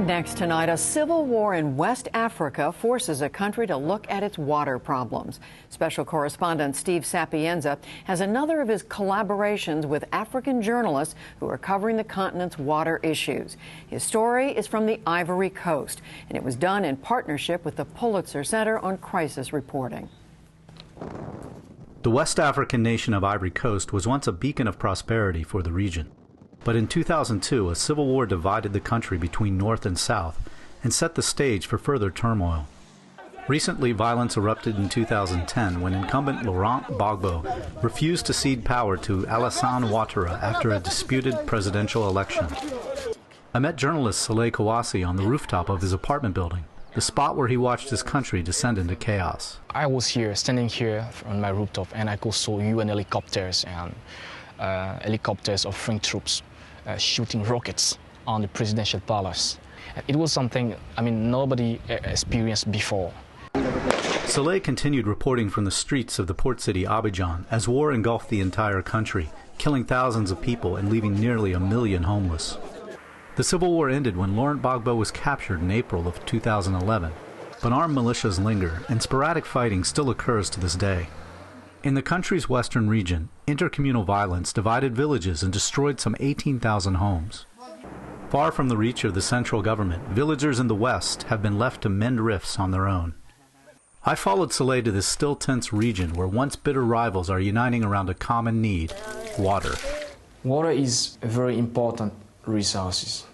Next tonight, a civil war in West Africa forces a country to look at its water problems. Special correspondent Steve Sapienza has another of his collaborations with African journalists who are covering the continent's water issues. His story is from the Ivory Coast, and it was done in partnership with the Pulitzer Center on Crisis Reporting. The West African nation of Ivory Coast was once a beacon of prosperity for the region. But in 2002, a civil war divided the country between North and South and set the stage for further turmoil. Recently, violence erupted in 2010 when incumbent Laurent Gbagbo refused to cede power to Alassane Ouattara after a disputed presidential election. I met journalist Saleh Kouassi on the rooftop of his apartment building, the spot where he watched his country descend into chaos. I was standing here on my rooftop, and I saw UN helicopters and helicopters of French troops shooting rockets on the presidential palace. It was something, nobody experienced before. Saleh continued reporting from the streets of the port city Abidjan as war engulfed the entire country, killing thousands of people and leaving nearly 1 million homeless. The civil war ended when Laurent Gbagbo was captured in April of 2011, but armed militias linger and sporadic fighting still occurs to this day. In the country's western region, intercommunal violence divided villages and destroyed some 18,000 homes. Far from the reach of the central government, villagers in the west have been left to mend rifts on their own. I followed Saleh to this still tense region where once bitter rivals are uniting around a common need: water. Water is a very important resource.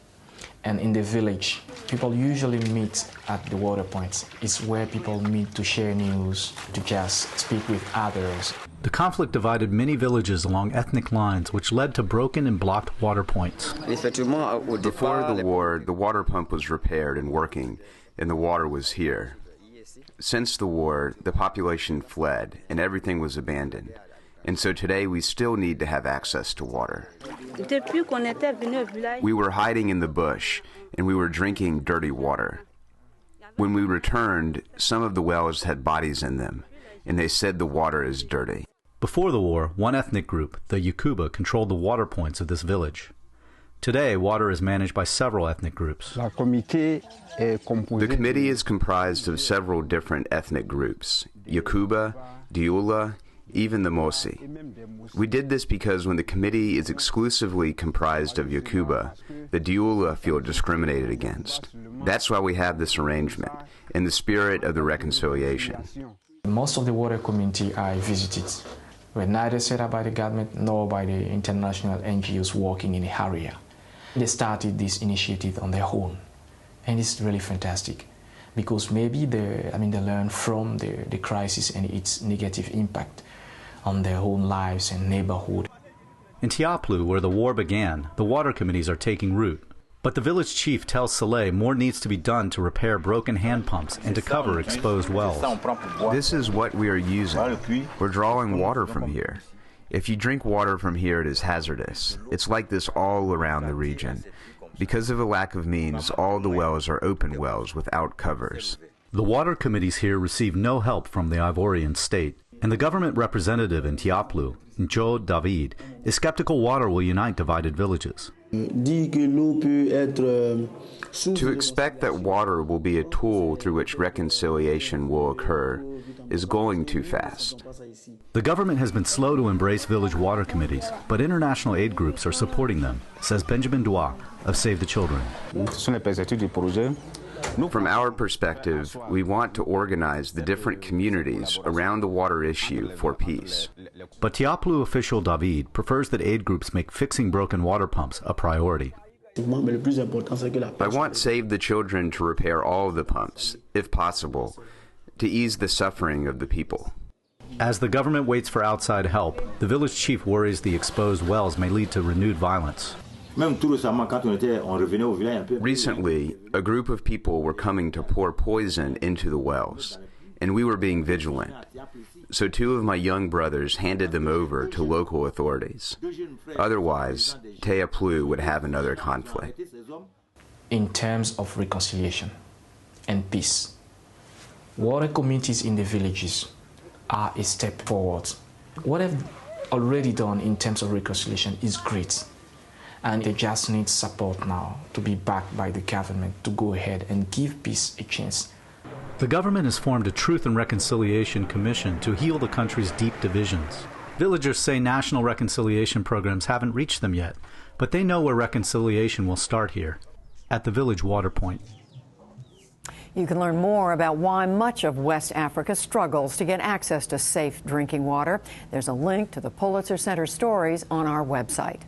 And in the village, people usually meet at the water points. It's where people meet to share news, to just speak with others. The conflict divided many villages along ethnic lines, which led to broken and blocked water points. Before the war, the water pump was repaired and working, and the water was here. Since the war, the population fled, and everything was abandoned. And so today we still need to have access to water. We were hiding in the bush, and we were drinking dirty water. When we returned, some of the wells had bodies in them, and they said the water is dirty. Before the war, one ethnic group, the Yokuba, controlled the water points of this village. Today, water is managed by several ethnic groups. The committee is comprised of several different ethnic groups: Yokuba, Dioula, even the Mosi. We did this because when the committee is exclusively comprised of Yokuba, the Dioula feel discriminated against. That's why we have this arrangement, in the spirit of the reconciliation. Most of the water community I visited were neither set up by the government nor by the international NGOs working in the area. They started this initiative on their own, and it's really fantastic because maybe they learn from the crisis and its negative impact on their own lives and neighborhood. In Tiaplu, where the war began, the water committees are taking root. But the village chief tells Saleh more needs to be done to repair broken hand pumps and to cover exposed wells. This is what we are using. We're drawing water from here. If you drink water from here, it is hazardous. It's like this all around the region. Because of a lack of means, all the wells are open wells without covers. The water committees here receive no help from the Ivorian state. And the government representative in Tiaplu, Joe David, is skeptical water will unite divided villages. To expect that water will be a tool through which reconciliation will occur is going too fast. The government has been slow to embrace village water committees, but international aid groups are supporting them, says Benjamin Dua of Save the Children. From our perspective, we want to organize the different communities around the water issue for peace. But Tiaplu official David prefers that aid groups make fixing broken water pumps a priority. I want Save the Children to repair all of the pumps, if possible, to ease the suffering of the people. As the government waits for outside help, the village chief worries the exposed wells may lead to renewed violence. Recently, a group of people were coming to pour poison into the wells, and we were being vigilant. So 2 of my young brothers handed them over to local authorities. Otherwise, Tiaplu would have another conflict. In terms of reconciliation and peace, water communities in the villages are a step forward. What I've already done in terms of reconciliation is great. And they just need support now to be backed by the government to go ahead and give peace a chance. The government has formed a Truth and Reconciliation Commission to heal the country's deep divisions. Villagers say national reconciliation programs haven't reached them yet, but they know where reconciliation will start here, at the village water point. You can learn more about why much of West Africa struggles to get access to safe drinking water. There's a link to the Pulitzer Center stories on our website.